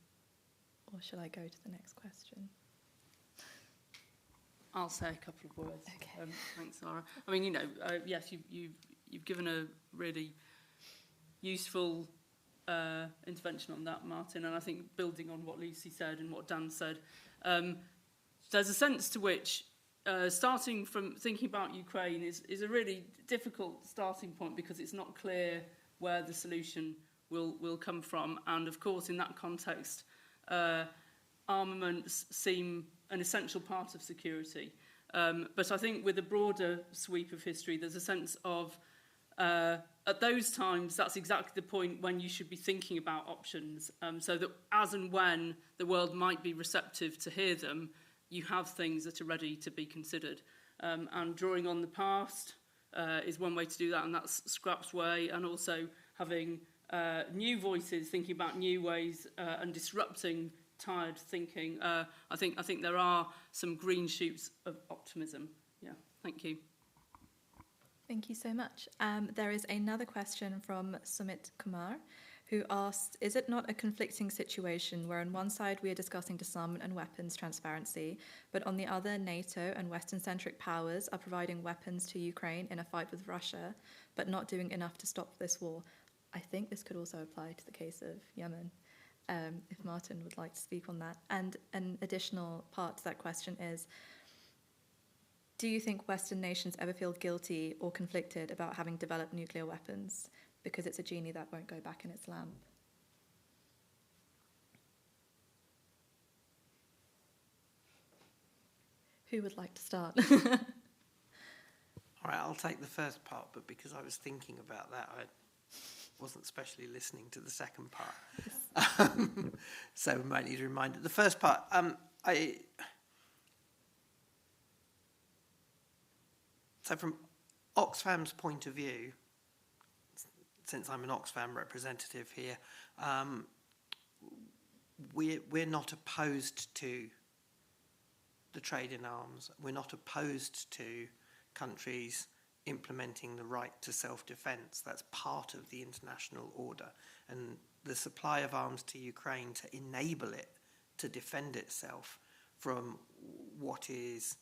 or shall I go to the next question? I'll say a couple of words. Okay. Thanks, Sarah. I mean, yes, you've given a really useful intervention on that, Martin, and I think building on what Lucy said and what Dan said, there's a sense to which starting from thinking about Ukraine is a really difficult starting point, because it's not clear where the solution will come from. And of course, in that context, armaments seem an essential part of security. But I think with a broader sweep of history, there's a sense of, at those times, that's exactly the point when you should be thinking about options, so that as and when the world might be receptive to hear them, you have things that are ready to be considered. And drawing on the past is one way to do that, and that's Scrap's way, and also having new voices, thinking about new ways and disrupting tired thinking. I think there are some green shoots of optimism. Yeah, thank you. Thank you so much. There is another question from Sumit Kumar, who asked, is it not a conflicting situation where on one side we are discussing disarmament and weapons transparency, but on the other, NATO and Western-centric powers are providing weapons to Ukraine in a fight with Russia, but not doing enough to stop this war? I think this could also apply to the case of Yemen, if Martin would like to speak on that. And an additional part to that question is, do you think Western nations ever feel guilty or conflicted about having developed nuclear weapons, because it's a genie that won't go back in its lamp? Who would like to start? All right, I'll take the first part, but because I was thinking about that, I wasn't especially listening to the second part. So we might need a reminder. The first part, so from Oxfam's point of view, since I'm an Oxfam representative here, we're not opposed to the trade in arms. We're not opposed to countries implementing the right to self-defence. That's part of the international order. And the supply of arms to Ukraine to enable it to defend itself from what is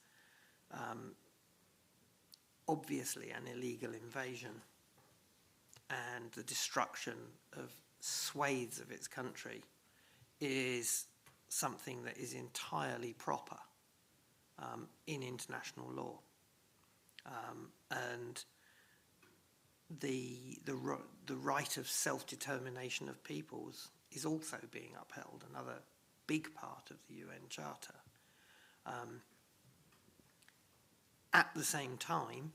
obviously an illegal invasion and the destruction of swathes of its country is something that is entirely proper in international law. And the right of self-determination of peoples is also being upheld, another big part of the UN Charter. At the same time,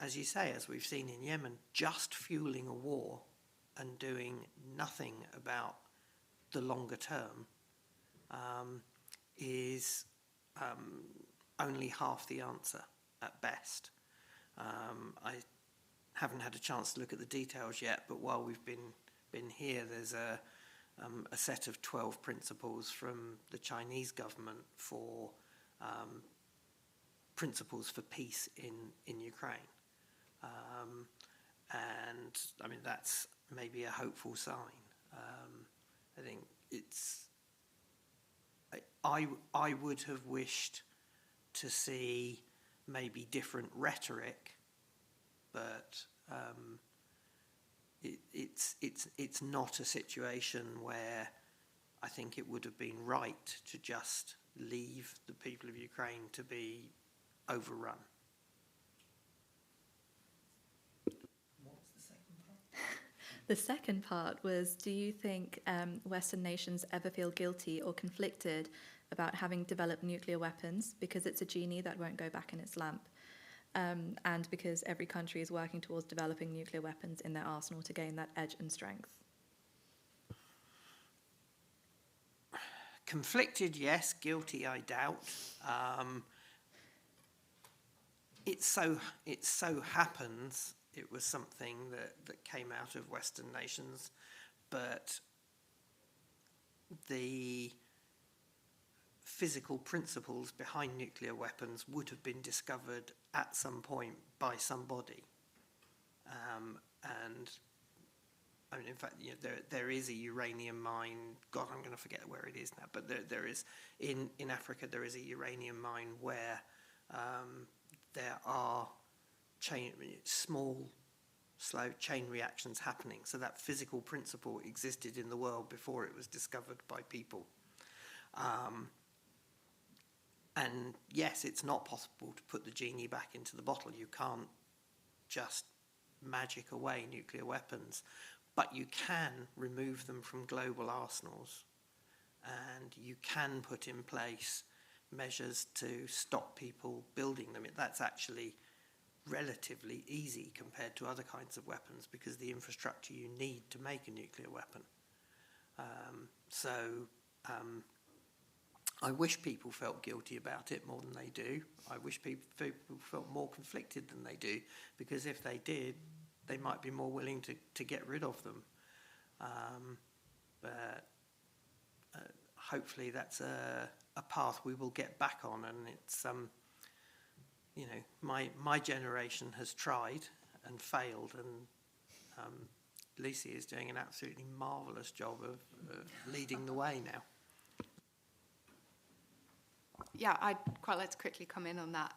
as you say, as we've seen in Yemen, just fueling a war and doing nothing about the longer term is only half the answer at best. I haven't had a chance to look at the details yet, but while we've been here, there's a set of 12 principles from the Chinese government for principles for peace in Ukraine. And I mean, that's maybe a hopeful sign. I think it's, I would have wished to see maybe different rhetoric, but it's not a situation where I think it would have been right to just leave the people of Ukraine to be overrun. What was the second part? The second part was, do you think Western nations ever feel guilty or conflicted about having developed nuclear weapons because it's a genie that won't go back in its lamp, and because every country is working towards developing nuclear weapons in their arsenal to gain that edge and strength? Conflicted, yes. Guilty, I doubt. It so happens it was something that came out of Western nations, but the physical principles behind nuclear weapons would have been discovered at some point by somebody. And I mean, in fact, there is a uranium mine. God, I'm going to forget where it is now. But there is in Africa there is a uranium mine where there are small, slow chain reactions happening. So that physical principle existed in the world before it was discovered by people. And yes, it's not possible to put the genie back into the bottle. You can't just magic away nuclear weapons, but you can remove them from global arsenals, and you can put in place measures to stop people building them. That's actually relatively easy compared to other kinds of weapons because the infrastructure you need to make a nuclear weapon. I wish people felt guilty about it more than they do. I wish people felt more conflicted than they do, because if they did, they might be more willing to get rid of them. But hopefully that's a path we will get back on, and it's my generation has tried and failed, and Lucy is doing an absolutely marvellous job of leading the way now. Yeah, I'd quite like to quickly come in on that.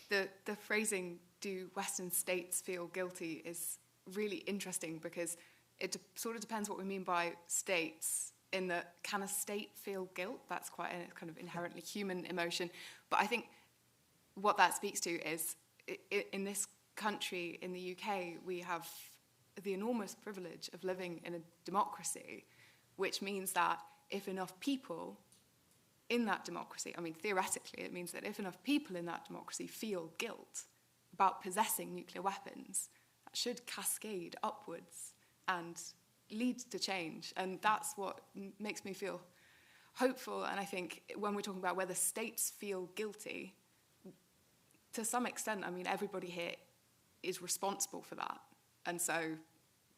The phrasing, do Western states feel guilty, is really interesting because it sort of depends what we mean by states, in that can a state feel guilt? That's quite a kind of inherently human emotion. But I think what that speaks to is in this country, in the UK, we have the enormous privilege of living in a democracy, which means that if enough people in that democracy, I mean, theoretically, it means that if enough people in that democracy feel guilt about possessing nuclear weapons, that should cascade upwards and lead to change. And that's what makes me feel hopeful. And I think when we're talking about whether states feel guilty, to some extent, I mean, everybody here is responsible for that. And so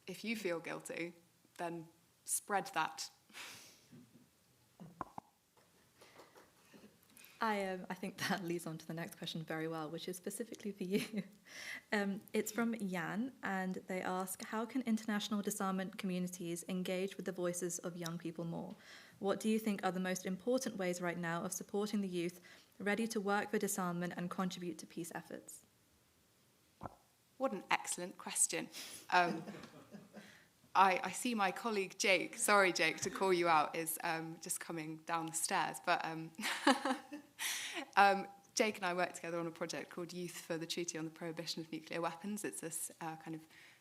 if you feel guilty, then spread that. I think that leads on to the next question very well, which is specifically for you. It's from Jan, and they ask, how can international disarmament communities engage with the voices of young people more? What do you think are the most important ways right now of supporting the youth ready to work for disarmament and contribute to peace efforts? What an excellent question. I see my colleague Jake, sorry Jake to call you out, is just coming down the stairs. But Jake and I work together on a project called Youth for the Treaty on the Prohibition of Nuclear Weapons. It's this kind of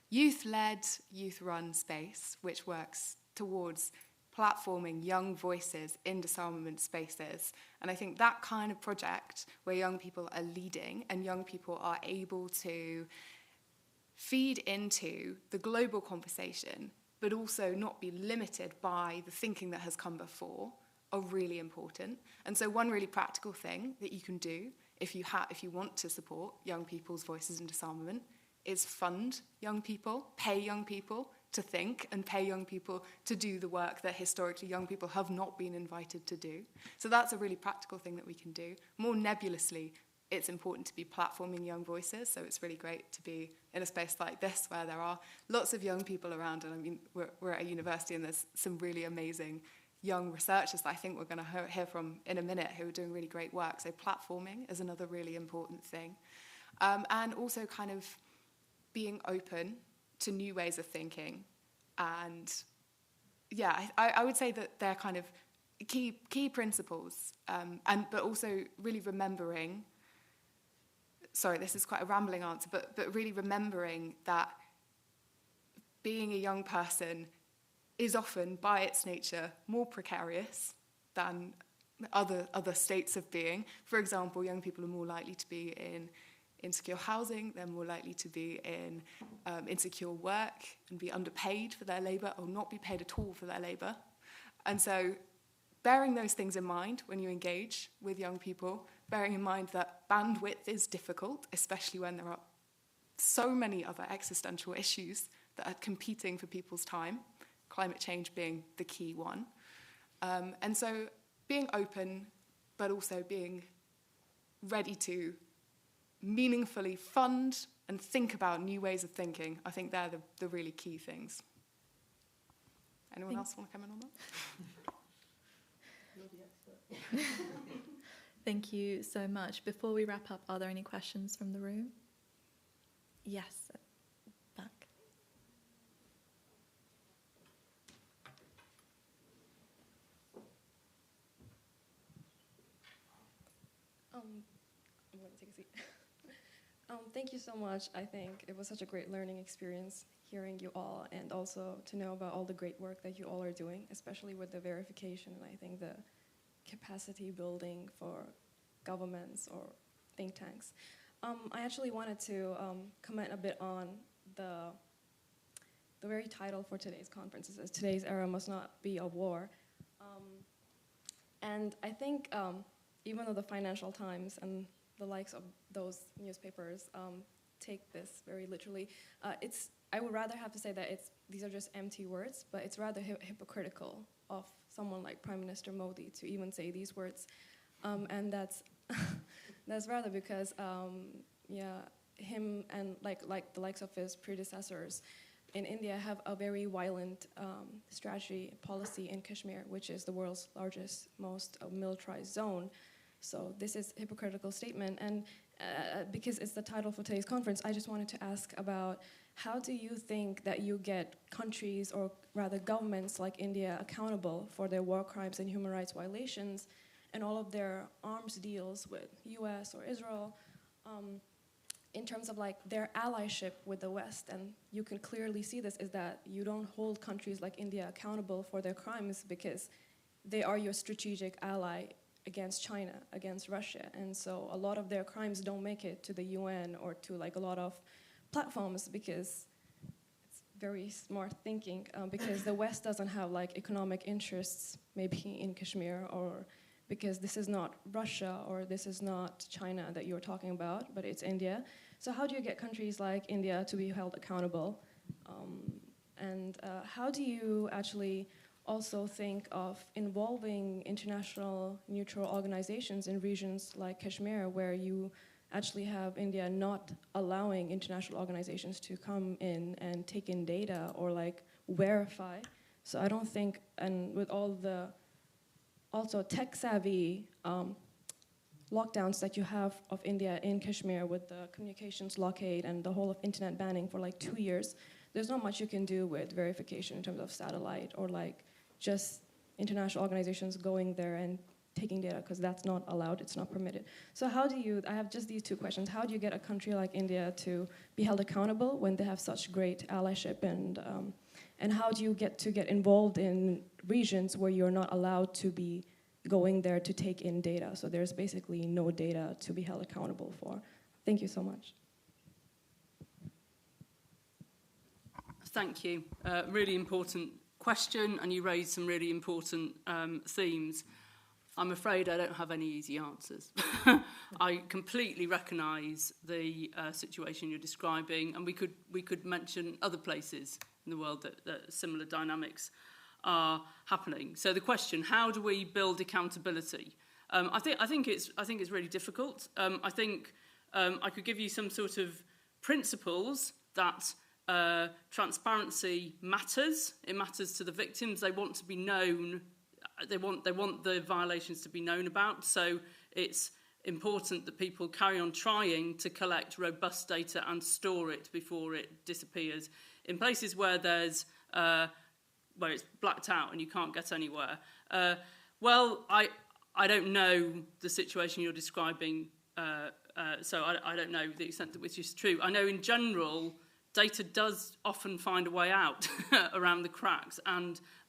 youth-led, youth-run space which works towards platforming young voices in disarmament spaces. And I think that kind of project where young people are leading and young people are able to feed into the global conversation, but also not be limited by the thinking that has come before, are really important. And so one really practical thing that you can do if you want to support young people's voices in disarmament is fund young people, pay young people to think, and pay young people to do the work that historically young people have not been invited to do. So that's a really practical thing that we can do. More nebulously, it's important to be platforming young voices, so it's really great to be in a space like this where there are lots of young people around, and I mean, we're at a university and there's some really amazing young researchers that I think we're going to hear from in a minute who are doing really great work. So platforming is another really important thing. And also kind of being open to new ways of thinking. And yeah, I would say that they're kind of key principles, but also really remembering, sorry, this is quite a rambling answer, but really remembering that being a young person is often, by its nature, more precarious than other states of being. For example, young people are more likely to be in insecure housing, they're more likely to be in insecure work and be underpaid for their labour or not be paid at all for their labour. And so bearing those things in mind when you engage with young people, bearing in mind that bandwidth is difficult, especially when there are so many other existential issues that are competing for people's time, climate change being the key one. And so being open, but also being ready to meaningfully fund and think about new ways of thinking, I think they're the really key things. Anyone else want to come in on that? Thank you so much. Before we wrap up, are there any questions from the room? Yes, back. I'm going to take a seat. Thank you so much. I think it was such a great learning experience hearing you all, and also to know about all the great work that you all are doing, especially with the verification, and I think the capacity building for governments or think tanks. I actually wanted to comment a bit on the very title for today's conference. It says, "Today's era must not be a war." And I think even though the Financial Times and the likes of those newspapers take this very literally, I would rather have to say that these are just empty words, but it's rather hypocritical of someone like Prime Minister Modi to even say these words. And that's that's rather because him and like the likes of his predecessors in India have a very violent strategy policy in Kashmir, which is the world's largest, most militarized zone. So this is a hypocritical statement, and because it's the title for today's conference, I just wanted to ask about how do you think that you get countries, or rather governments like India, accountable for their war crimes and human rights violations and all of their arms deals with US or Israel in terms of like their allyship with the West? And you can clearly see this is that you don't hold countries like India accountable for their crimes because they are your strategic ally against China, against Russia. And so a lot of their crimes don't make it to the UN or to like a lot of platforms because it's very smart thinking, because the West doesn't have like economic interests maybe in Kashmir, or because this is not Russia or this is not China that you're talking about, but it's India. So how do you get countries like India to be held accountable? And how do you actually also think of involving international neutral organizations in regions like Kashmir, where you actually have India not allowing international organizations to come in and take in data or like verify? So I don't think, and with all the also tech-savvy lockdowns that you have of India in Kashmir with the communications blockade and the whole of internet banning for like 2 years, there's not much you can do with verification in terms of satellite or like just international organizations going there and taking data, because that's not allowed, it's not permitted. So how do you, I have just these two questions, how do you get a country like India to be held accountable when they have such great allyship, and how do you get involved in regions where you're not allowed to be going there to take in data? So there's basically no data to be held accountable for. Thank you so much. Thank you. Really important question, and you raised some really important themes. I'm afraid I don't have any easy answers. I completely recognise the situation you're describing, and we could mention other places in the world that similar dynamics are happening. So the question: how do we build accountability? I think it's really difficult. I think I could give you some sort of principles that transparency matters. It matters to the victims. They want to be known. They want the violations to be known about. So it's important that people carry on trying to collect robust data and store it before it disappears. In places where there's where it's blacked out and you can't get anywhere. Well, I don't know the situation you're describing, so I don't know the extent to which it's true. I know in general, data does often find a way out around the cracks,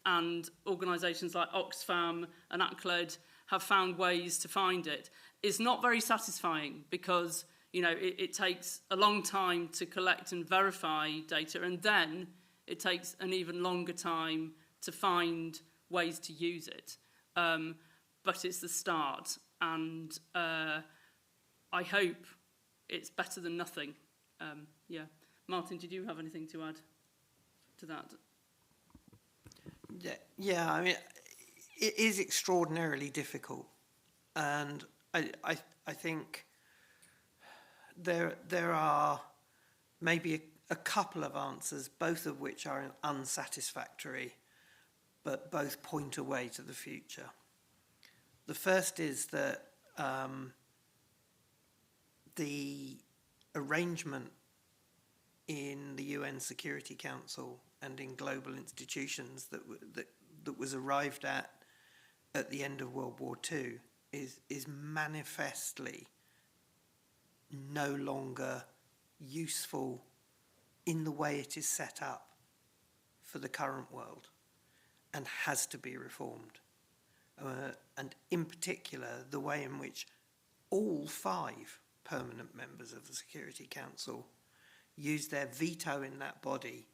and organisations like Oxfam and ACLED have found ways to find it. It's not very satisfying because it takes a long time to collect and verify data, and then it takes an even longer time to find ways to use it. but it's the start, and I hope it's better than nothing. Yeah. Martin, did you have anything to add to that? Yeah. I mean, it is extraordinarily difficult, and I think there are maybe a couple of answers, both of which are unsatisfactory, but both point away to the future. The first is that the arrangement in the UN Security Council and in global institutions that was arrived at the end of World War II is manifestly no longer useful in the way it is set up for the current world, and has to be reformed. And in particular, the way in which all 5 permanent members of the Security Council use their veto in that body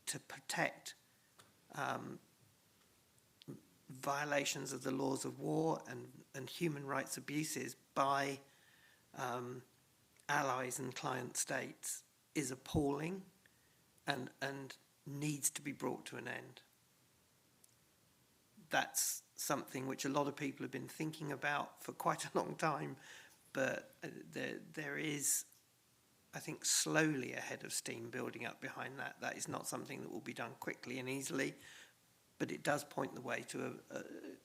to protect violations of the laws of war and human rights abuses by allies and client states is appalling and needs to be brought to an end. That's something which a lot of people have been thinking about for quite a long time, but there is, I think, slowly a head of steam building up behind that. That is not something that will be done quickly and easily, but it does point the way to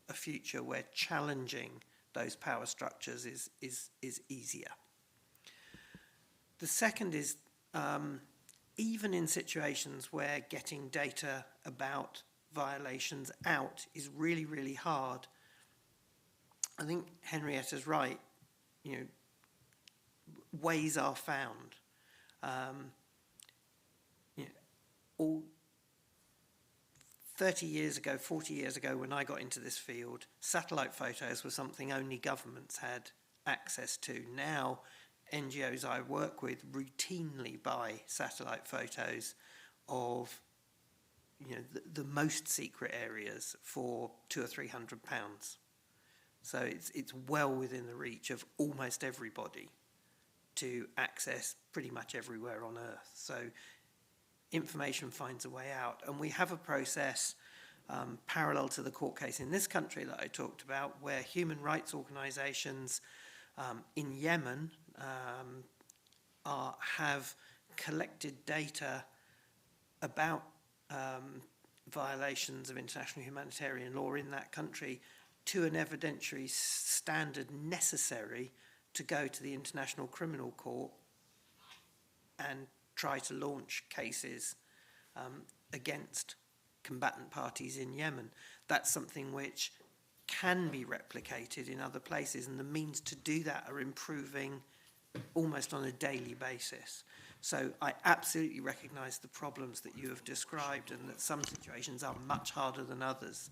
a future where challenging those power structures is easier. The second is, even in situations where getting data about violations out is really, really hard, I think Henrietta's right, ways are found. All 30 years ago, 40 years ago, when I got into this field, satellite photos were something only governments had access to. Now, NGOs I work with routinely buy satellite photos of the most secret areas for £200 or £300. So it's well within the reach of almost everybody to access pretty much everywhere on Earth. So information finds a way out, and we have a process parallel to the court case in this country that I talked about, where human rights organisations in Yemen have collected data about violations of international humanitarian law in that country to an evidentiary standard necessary to go to the International Criminal Court and try to launch cases against combatant parties in Yemen. That's something which can be replicated in other places, and the means to do that are improving almost on a daily basis. So I absolutely recognise the problems that you have described, and that some situations are much harder than others.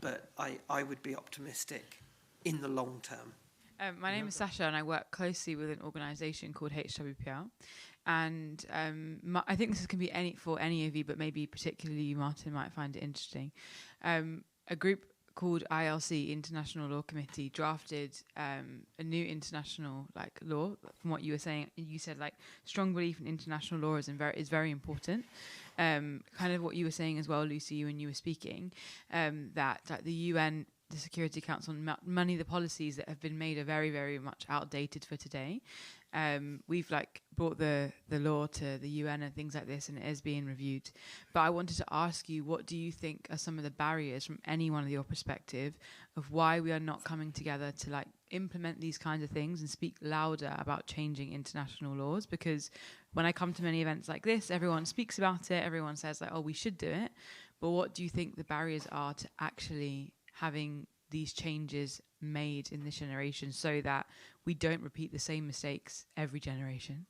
But I would be optimistic in the long term. My name is Sasha, and I work closely with an organisation called HWPL. And I think this can be for any of you, but maybe particularly you, Martin, might find it interesting. A group called ILC, International Law Committee, drafted a new international law. From what you were saying, you said strong belief in international law is very important. Kind of what you were saying as well, Lucy, when you were speaking, that the UN, the Security Council, many of the policies that have been made are very, very much outdated for today. We've brought the law to the UN and things like this, and it is being reviewed. But I wanted to ask you, what do you think are some of the barriers from any one of your perspective of why we are not coming together to implement these kinds of things and speak louder about changing international laws? Because when I come to many events like this, everyone speaks about it, everyone says we should do it. But what do you think the barriers are to actually having these changes made in this generation so that we don't repeat the same mistakes every generation?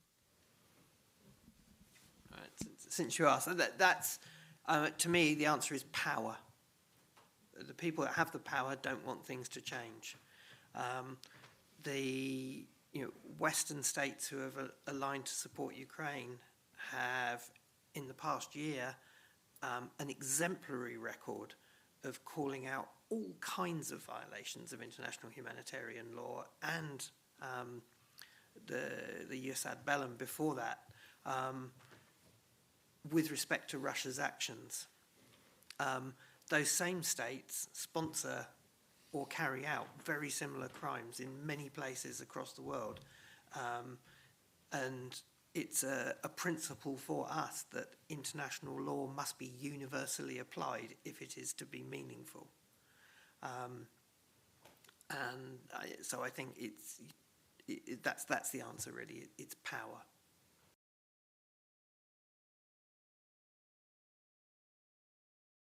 Right, since you asked, that's to me the answer is power. The people that have the power don't want things to change. The Western states who have aligned to support Ukraine have, in the past year, an exemplary record of calling out all kinds of violations of international humanitarian law and the jus ad bellum before that with respect to Russia's actions. Those same states sponsor or carry out very similar crimes in many places across the world. And it's a principle for us that international law must be universally applied if it is to be meaningful. So I think that's the answer, really. It's power.